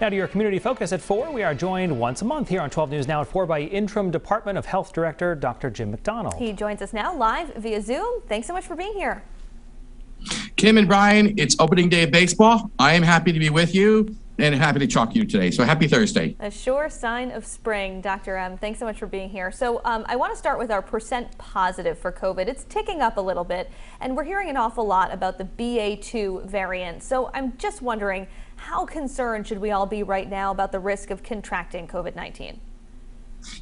Now to your community focus at 4. We are joined once a month here on 12 News Now at 4 by Interim Department of Health Director Dr. Jim McDonald. He joins us now live via Zoom. Thanks so much for being here. Kim and Brian, it's opening day of baseball. I am happy to be with you and happy to talk to you today. So happy Thursday. A sure sign of spring, Dr. M. Thanks so much for being here. So I want to start with our percent positive for COVID. It's ticking up a little bit, and we're hearing an awful lot about the BA2 variant. So I'm just wondering, how concerned should we all be right now about the risk of contracting COVID-19?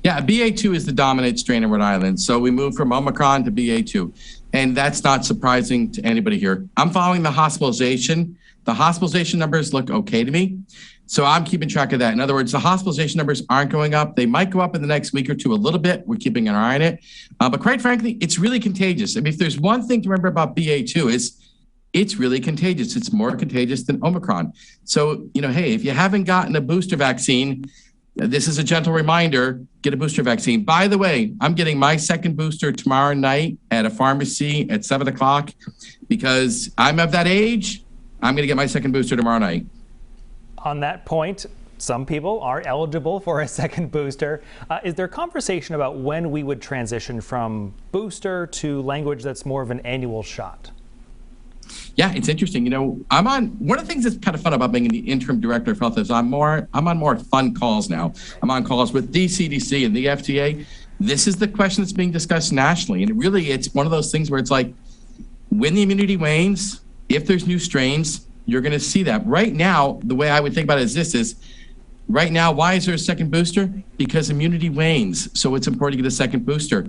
Yeah, BA2 is the dominant strain in Rhode Island. So we moved from Omicron to BA2, and that's not surprising to anybody here. I'm following the hospitalization. The hospitalization numbers look okay to me. So I'm keeping track of that. In other words, the hospitalization numbers aren't going up. They might go up in the next week or two a little bit. We're keeping an eye on it. But quite frankly, it's really contagious. I mean, if there's one thing to remember about BA2 is it's really contagious. It's more contagious than Omicron. So, hey, if you haven't gotten a booster vaccine, this is a gentle reminder, get a booster vaccine. By the way, I'm getting my second booster tomorrow night at a pharmacy at 7 o'clock because I'm of that age. I'm going to get my second booster tomorrow night. On that point, some people are eligible for a second booster. Is there conversation about when we would transition from booster to language that's more of an annual shot? Yeah, it's interesting. I'm on one of the things that's kind of fun about being the interim director of health is I'm on more fun calls now. I'm on calls with the CDC and the FDA. This is the question that's being discussed nationally. And it's one of those things where it's like when the immunity wanes, if there's new strains, you're going to see that. Right now, the way I would think about it is right now, why is there a second booster? Because immunity wanes. So it's important to get a second booster.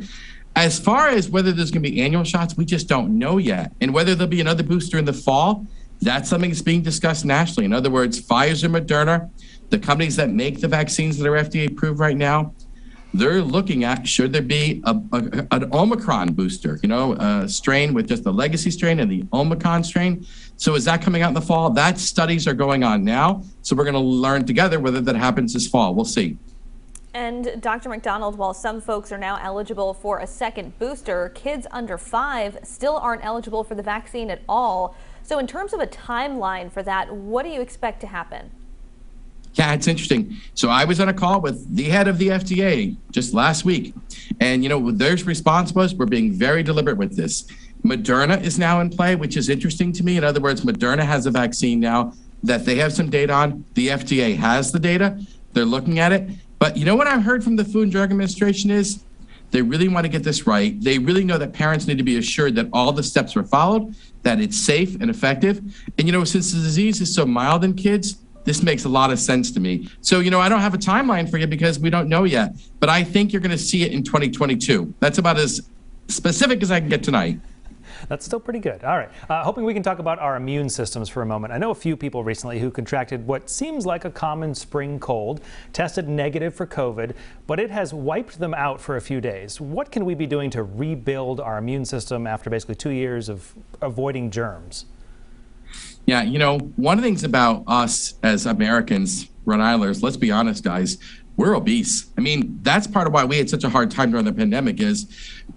As far as whether there's going to be annual shots, we just don't know yet. And whether there'll be another booster in the fall, that's something that's being discussed nationally. In other words, Pfizer, Moderna, the companies that make the vaccines that are FDA approved right now, they're looking at should there be an Omicron booster, a strain with just the legacy strain and the Omicron strain. So is that coming out in the fall? That studies are going on now. So we're going to learn together whether that happens this fall. We'll see. And Dr. McDonald, while some folks are now eligible for a second booster, kids under 5 still aren't eligible for the vaccine at all. So in terms of a timeline for that, what do you expect to happen? Yeah, it's interesting. So I was on a call with the head of the FDA just last week. And, their response was we're being very deliberate with this. Moderna is now in play, which is interesting to me. In other words, Moderna has a vaccine now that they have some data on. The FDA has the data. They're looking at it. But what I've heard from the Food and Drug Administration is they really want to get this right. They really know that parents need to be assured that all the steps were followed, that it's safe and effective. And, since the disease is so mild in kids, this makes a lot of sense to me. So, I don't have a timeline for you because we don't know yet, but I think you're going to see it in 2022. That's about as specific as I can get tonight. That's still pretty good. All right. Hoping we can talk about our immune systems for a moment. I know a few people recently who contracted what seems like a common spring cold, tested negative for COVID, but it has wiped them out for a few days. What can we be doing to rebuild our immune system after basically 2 years of avoiding germs? Yeah, one of the things about us as Americans, Rhode Islanders, let's be honest, guys, we're obese. I mean, that's part of why we had such a hard time during the pandemic is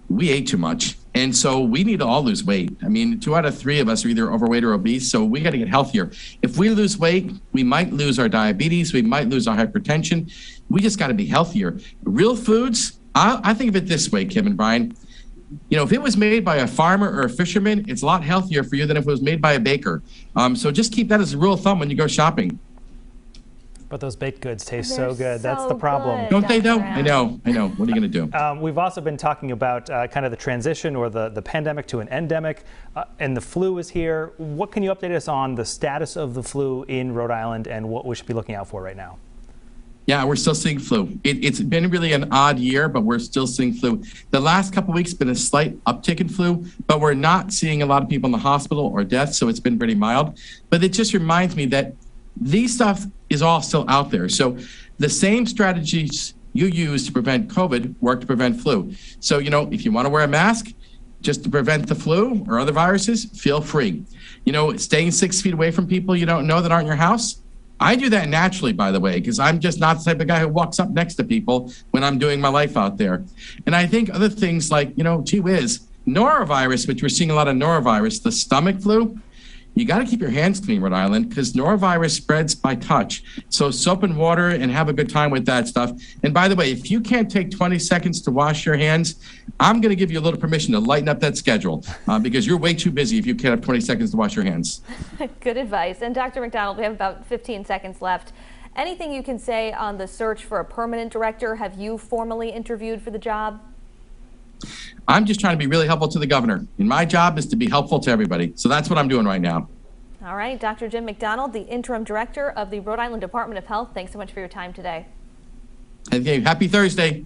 we ate too much. And so we need to all lose weight. I mean, 2 out of 3 of us are either overweight or obese. So we got to get healthier. If we lose weight, we might lose our diabetes. We might lose our hypertension. We just got to be healthier. Real foods, I think of it this way, Kim and Brian. If it was made by a farmer or a fisherman, it's a lot healthier for you than if it was made by a baker. So just keep that as a rule of thumb when you go shopping. But those baked goods taste so good. So That's the problem. Don't they though? I know. What are you going to do? We've also been talking about kind of the transition or the pandemic to an endemic, and the flu is here. What can you update us on the status of the flu in Rhode Island and what we should be looking out for right now? Yeah, we're still seeing flu. It's been really an odd year, but we're still seeing flu. The last couple of weeks been a slight uptick in flu, but we're not seeing a lot of people in the hospital or deaths, so it's been pretty mild. But it just reminds me that these stuff is all still out there. So the same strategies you use to prevent COVID work to prevent flu. So, if you want to wear a mask just to prevent the flu or other viruses, feel free. Staying 6 feet away from people you don't know that aren't in your house. I do that naturally, by the way, because I'm just not the type of guy who walks up next to people when I'm doing my life out there. And I think other things like, gee whiz, norovirus, which we're seeing a lot of norovirus, the stomach flu, you got to keep your hands clean, Rhode Island, because norovirus spreads by touch. So soap and water, and have a good time with that stuff. And by the way, if you can't take 20 seconds to wash your hands, I'm going to give you a little permission to lighten up that schedule because you're way too busy if you can't have 20 seconds to wash your hands. Good advice. And Dr. McDonald, we have about 15 seconds left. Anything you can say on the search for a permanent director? Have you formally interviewed for the job? I'm just trying to be really helpful to the governor. And my job is to be helpful to everybody. So that's what I'm doing right now. All right. Dr. Jim McDonald, the interim director of the Rhode Island Department of Health. Thanks so much for your time today. Okay, happy Thursday.